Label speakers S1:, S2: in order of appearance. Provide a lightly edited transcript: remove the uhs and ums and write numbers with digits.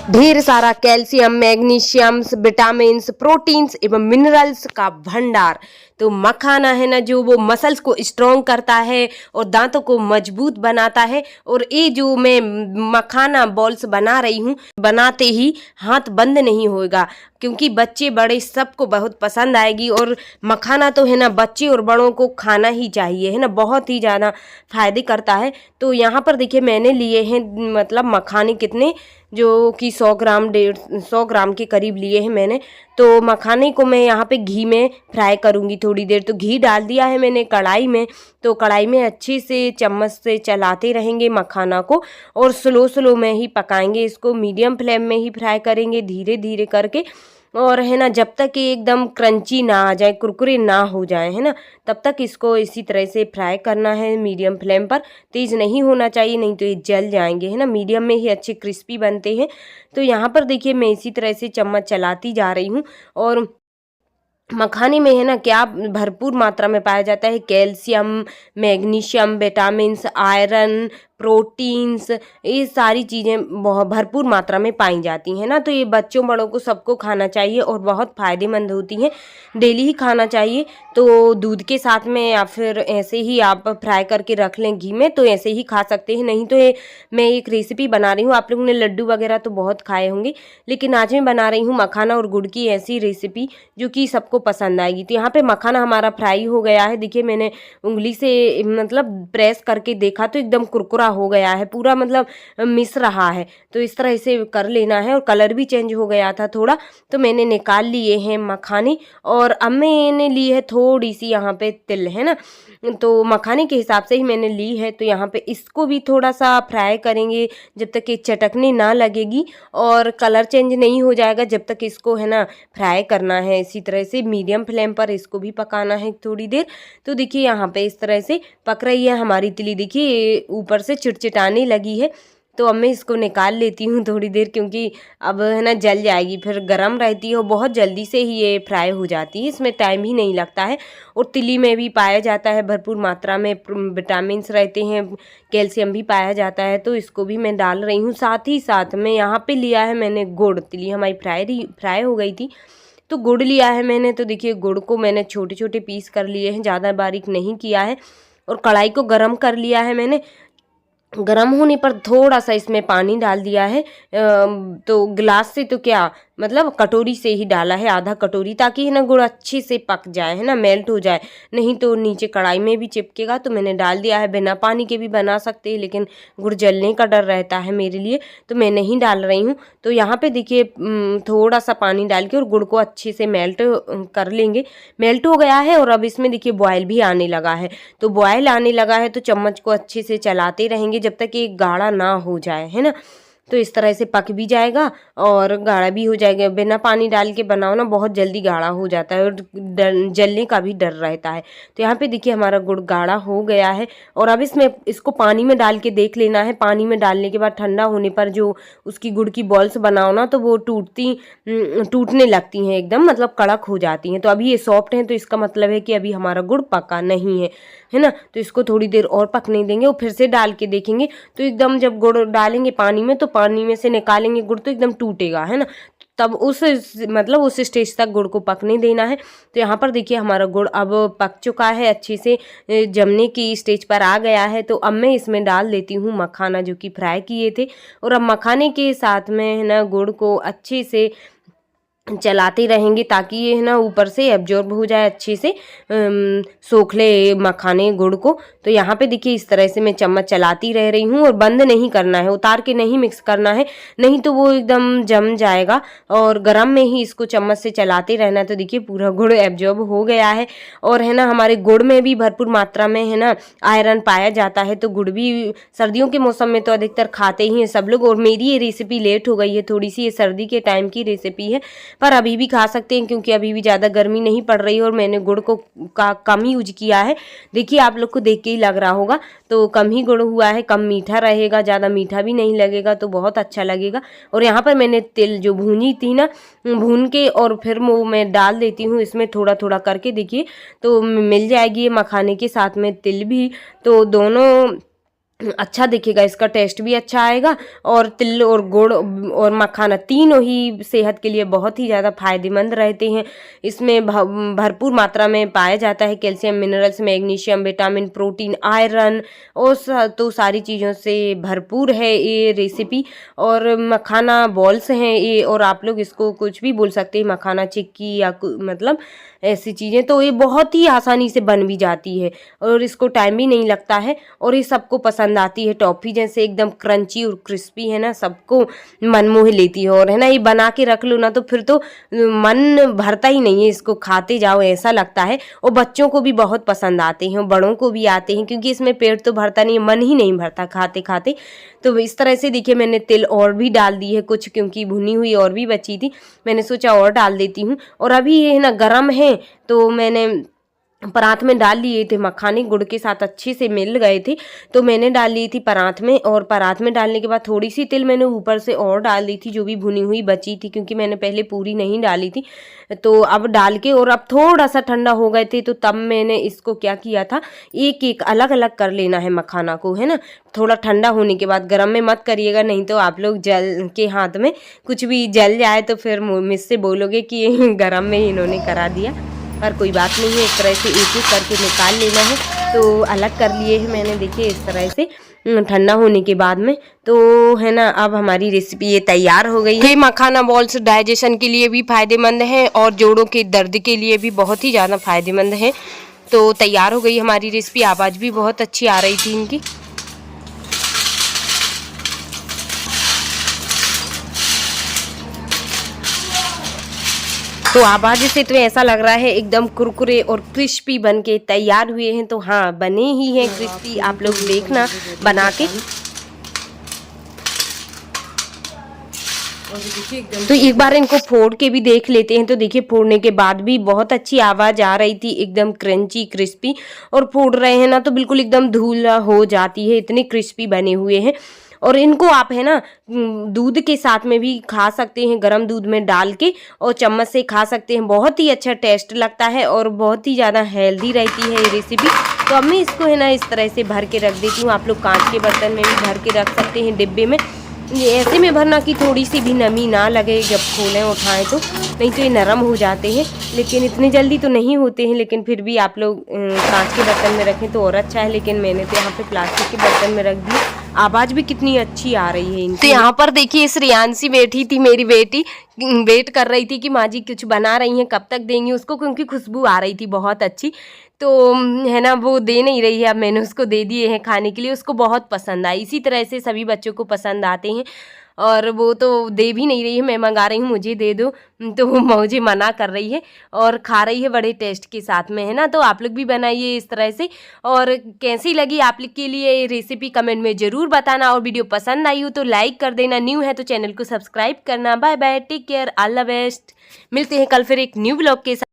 S1: ढेर सारा calcium, मैग्नीशियम्स, vitamins, proteins एवं मिनरल्स का भंडार। तो मखाना है ना, जो वो मसल्स को स्ट्रॉन्ग करता है और दांतों को मजबूत बनाता है। और ये जो मैं मखाना बॉल्स बना रही हूँ, बनाते ही हाथ बंद नहीं होगा, क्योंकि बच्चे बड़े सबको बहुत पसंद आएगी। और मखाना तो है ना बच्चे और बड़ों को खाना ही चाहिए, है ना, बहुत ही ज़्यादा फायदे करता है। तो यहाँ पर देखिए मैंने लिए हैं मतलब मखाने कितने, जो कि 100 ग्राम के करीब लिए हैं मैंने। तो मखाने को मैं यहाँ पे घी में फ्राई करूँगी थोड़ी देर। तो घी डाल दिया है मैंने कढ़ाई में। तो कढ़ाई में अच्छे से चम्मच से चलाते रहेंगे मखाना को, और स्लो में ही पकाएंगे इसको, मीडियम फ्लेम में ही फ्राई करेंगे धीरे धीरे करके। और है ना, जब तक ये एकदम क्रंची ना आ जाए, कुरकुरे ना हो जाए, है ना, तब तक इसको इसी तरह से फ्राई करना है मीडियम फ्लेम पर। तेज़ नहीं होना चाहिए, नहीं तो ये जल जाएंगे, है ना। मीडियम में ही अच्छे क्रिस्पी बनते हैं। तो यहाँ पर देखिए मैं इसी तरह से चम्मच चलाती जा रही हूँ। और मखाने में है ना क्या भरपूर मात्रा में पाया जाता है calcium, magnesium, vitamins, iron, proteins, ये सारी चीज़ें बहुत भरपूर मात्रा में पाई जाती हैं ना। तो ये बच्चों बड़ों को सबको खाना चाहिए और बहुत फ़ायदेमंद होती हैं, डेली ही खाना चाहिए। तो दूध के साथ में या फिर ऐसे ही आप फ्राई करके रख लें घी में, तो ऐसे ही खा सकते हैं। नहीं तो ये मैं एक रेसिपी बना रही हूँ, आप लोगों ने लड्डू वगैरह तो बहुत खाए होंगे, लेकिन आज मैं बना रही हूँ मखाना और गुड़ की ऐसी रेसिपी जो कि सबको पसंद आएगी। तो यहाँ पे मखाना हमारा फ्राई हो गया है। देखिए मैंने उंगली से मतलब प्रेस करके देखा तो एकदम कुरकुरा हो गया है पूरा, मतलब मिस रहा है। तो इस तरह से कर लेना है। और कलर भी चेंज हो गया था थोड़ा। तो मैंने निकाल लिए हैं मखाने, और अब मैंने ली है थोड़ी सी यहाँ पे तिल, है ना। तो मखाने के हिसाब से ही मैंने ली है। तो यहाँ पे इसको भी थोड़ा सा फ्राई करेंगे जब तक ये चटकने ना लगेगी और कलर चेंज नहीं हो जाएगा, जब तक इसको है ना फ्राई करना है। इसी तरह से मीडियम फ्लेम पर इसको भी पकाना है थोड़ी देर। तो देखिए यहाँ पे इस तरह से पक रही है हमारी तिली, देखिए ऊपर से चिटचिटाने लगी है। तो अब मैं इसको निकाल लेती हूँ थोड़ी देर, क्योंकि अब है ना जल जाएगी, फिर गर्म रहती है और बहुत जल्दी से ही ये फ्राई हो जाती है, इसमें टाइम ही नहीं लगता है। और तिली में भी पाया जाता है भरपूर मात्रा में विटामिन्स रहते हैं, कैल्शियम भी पाया जाता है। तो इसको भी मैं डाल रही हूँ। साथ ही साथ में यहाँ पे लिया है मैंने गुड़, तिली हमारी फ्राई हो गई थी तो गुड़ लिया है मैंने। तो देखिए गुड़ को मैंने छोटे छोटे पीस कर लिए हैं, ज़्यादा बारीक नहीं किया है। और कढ़ाई को गरम कर लिया है मैंने। गरम होने पर थोड़ा सा इसमें पानी डाल दिया है। तो गिलास से तो क्या मतलब कटोरी से ही डाला है, आधा कटोरी, ताकि है ना गुड़ अच्छे से पक जाए, है ना, मेल्ट हो जाए, नहीं तो नीचे कढ़ाई में भी चिपकेगा। तो मैंने डाल दिया है। बिना पानी के भी बना सकते हैं, लेकिन गुड़ जलने का डर रहता है मेरे लिए, तो मैं नहीं डाल रही हूँ। तो यहाँ पे देखिए थोड़ा सा पानी डाल के और गुड़ को अच्छे से मेल्ट कर लेंगे। मेल्ट हो गया है और अब इसमें देखिए बॉयल भी आने लगा है। तो बॉयल आने लगा है तो चम्मच को अच्छे से चलाते रहेंगे जब तक ये गाढ़ा ना हो जाए, है ना। तो इस तरह से पक भी जाएगा और गाढ़ा भी हो जाएगा। बिना पानी डाल के बनाओ ना, बहुत जल्दी गाढ़ा हो जाता है और जलने का भी डर रहता है। तो यहाँ पे देखिए हमारा गुड़ गाढ़ा हो गया है। और अब इसको पानी में डाल के देख लेना है। पानी में डालने के बाद ठंडा होने पर जो उसकी गुड़ की बॉल्स बनाओ ना, तो वो टूटने लगती हैं एकदम, मतलब कड़क हो जाती हैं। तो अभी ये सॉफ्ट हैं, तो इसका मतलब है कि अभी हमारा गुड़ पका नहीं है ना। तो इसको थोड़ी देर और पकने देंगे और फिर से डाल के देखेंगे। तो एकदम जब गुड़ डालेंगे पानी में, तो पानी में से निकालेंगे गुड़ तो एकदम टूटेगा, है ना। तब उस स्टेज तक गुड़ को पकने देना है। तो यहाँ पर देखिए हमारा गुड़ अब पक चुका है, अच्छे से जमने की स्टेज पर आ गया है। तो अब मैं इसमें डाल देती हूँ मखाना जो कि फ्राई किए थे। और अब मखाने के साथ में है ना गुड़ को अच्छे से चलाते रहेंगे, ताकि ये है ना ऊपर से एब्जॉर्ब हो जाए अच्छे से, सोख ले मखाने गुड़ को। तो यहाँ पे देखिए इस तरह से मैं चम्मच चलाती रह रही हूँ और बंद नहीं करना है, उतार के नहीं मिक्स करना है, नहीं तो वो एकदम जम जाएगा। और गरम में ही इसको चम्मच से चलाते रहना है। तो देखिए पूरा गुड़ एब्जॉर्ब हो गया है। और है ना हमारे गुड़ में भी भरपूर मात्रा में है ना आयरन पाया जाता है। तो गुड़ भी सर्दियों के मौसम में तो अधिकतर खाते ही हैं सब लोग। और मेरी ये रेसिपी लेट हो गई है थोड़ी सी, ये सर्दी के टाइम की रेसिपी है, पर अभी भी खा सकते हैं, क्योंकि अभी भी ज़्यादा गर्मी नहीं पड़ रही है और मैंने गुड़ को कम यूज किया है। देखिए आप लोग को देख के ही लग रहा होगा, तो कम ही गुड़ हुआ है, कम मीठा रहेगा, ज़्यादा मीठा भी नहीं लगेगा, तो बहुत अच्छा लगेगा। और यहाँ पर मैंने तिल जो भूनी थी ना, भून के और फिर वो मैं डाल देती हूँ इसमें थोड़ा थोड़ा करके। देखिए तो मिल जाएगी ये मखाने के साथ में तिल भी। तो दोनों अच्छा दिखेगा, इसका टेस्ट भी अच्छा आएगा और तिल और गुड़ और मखाना तीनों ही सेहत के लिए बहुत ही ज़्यादा फायदेमंद रहते हैं। इसमें भरपूर मात्रा में पाया जाता है calcium, minerals, magnesium, vitamin, protein, iron और तो सारी चीज़ों से भरपूर है ये रेसिपी। और मखाना बॉल्स हैं ये, और आप लोग इसको कुछ भी बोल सकते हैं, मखाना चिक्की या मतलब ऐसी चीज़ें। तो ये बहुत ही आसानी से बन भी जाती है और इसको टाइम भी नहीं लगता है और ये सबको पसंद आती है। टॉफ़ी जैसे एकदम क्रंची और क्रिस्पी है ना, सबको मन मोह लेती है। और है ना, ये बना के रख लो ना तो फिर तो मन भरता ही नहीं है, इसको खाते जाओ ऐसा लगता है। और बच्चों को भी बहुत पसंद आते हैं, बड़ों को भी आते हैं, क्योंकि इसमें पेट तो भरता नहीं है, मन ही नहीं भरता खाते खाते। तो इस तरह से देखिए मैंने तिल और भी डाल दी है कुछ, क्योंकि भुनी हुई और भी बची थी, मैंने सोचा और डाल देती हूँ। और अभी ये है ना गरम है तो मैंने परात में डाल लिए थे, मखाने गुड़ के साथ अच्छे से मिल गए थे तो मैंने डाल ली थी परात में। और परात में डालने के बाद थोड़ी सी तिल मैंने ऊपर से और डाल दी थी जो भी भुनी हुई बची थी, क्योंकि मैंने पहले पूरी नहीं डाली थी। तो अब डाल के, और अब थोड़ा सा ठंडा हो गए थे तो तब मैंने इसको क्या किया था, एक एक अलग अलग कर लेना है मखाना को, है ना। थोड़ा ठंडा होने के बाद, गरम में मत करिएगा, नहीं तो आप लोग जल के हाथ में कुछ भी जल जाए तो फिर मुझसे बोलोगे कि गरम में इन्होंने करा दिया। पर कोई बात नहीं है, इस तरह से एक एक करके निकाल लेना है। तो अलग कर लिए हैं मैंने, देखिए इस तरह से ठंडा होने के बाद में। तो है ना, अब हमारी रेसिपी ये तैयार हो गई है। ये मखाना बॉल्स डाइजेशन के लिए भी फायदेमंद है और जोड़ों के दर्द के लिए भी बहुत ही ज़्यादा फायदेमंद है। तो तैयार हो गई हमारी रेसिपी। आवाज़ भी बहुत अच्छी आ रही थी इनकी। तो आवाज़ से तो ऐसा लग रहा है एकदम कुरकुरे और क्रिस्पी बन के तैयार हुए हैं। तो हाँ, बने ही हैं क्रिस्पी, आप लोग देखना बना के। तो एक बार इनको फोड़ के भी देख लेते हैं। तो देखिए फोड़ने के बाद भी बहुत अच्छी आवाज़ आ रही थी, एकदम क्रंची क्रिस्पी। और फोड़ रहे हैं ना तो बिल्कुल एकदम धूल हो जाती है, इतने क्रिस्पी बने हुए हैं। और इनको आप है ना दूध के साथ में भी खा सकते हैं, गरम दूध में डाल के, और चम्मच से खा सकते हैं। बहुत ही अच्छा टेस्ट लगता है और बहुत ही ज़्यादा हेल्दी रहती है ये रेसिपी। तो अब मैं इसको है ना इस तरह से भर के रख देती हूँ। आप लोग कांच के बर्तन में भी भर के रख सकते हैं, डिब्बे में। ये ऐसे में भरना कि थोड़ी सी भी नमी ना लगे जब खोलें उठाएं तो, नहीं तो ये नरम हो जाते हैं। लेकिन इतनी जल्दी तो नहीं होते हैं, लेकिन फिर भी आप लोग कांच के बर्तन में रखें तो और अच्छा है। लेकिन मैंने तो यहाँ पे प्लास्टिक के बर्तन में रख दी। आवाज़ भी कितनी अच्छी आ रही है इनकी। तो यहाँ पर देखिए श्रेयांशी बैठी थी, मेरी बेटी वेट कर रही थी कि माँ जी कुछ बना रही हैं, कब तक देंगी उसको, क्योंकि खुशबू आ रही थी बहुत अच्छी। तो है ना, वो दे नहीं रही है। अब मैंने उसको दे दिए हैं खाने के लिए, उसको बहुत पसंद आई। इसी तरह से सभी बच्चों को पसंद आते हैं। और वो तो दे भी नहीं रही है, मैं मंगा रही हूँ मुझे दे दो, तो वो मुझे मना कर रही है और खा रही है बड़े टेस्ट के साथ में, है ना। तो आप लोग भी बनाइए इस तरह से। और कैसी लगी आप लोग के लिए ये रेसिपी कमेंट में ज़रूर बताना। और वीडियो पसंद आई हो तो लाइक कर देना, न्यू है तो चैनल को सब्सक्राइब करना। Bye bye, take care, all the best. मिलते हैं कल फिर एक न्यू ब्लॉग के साथ।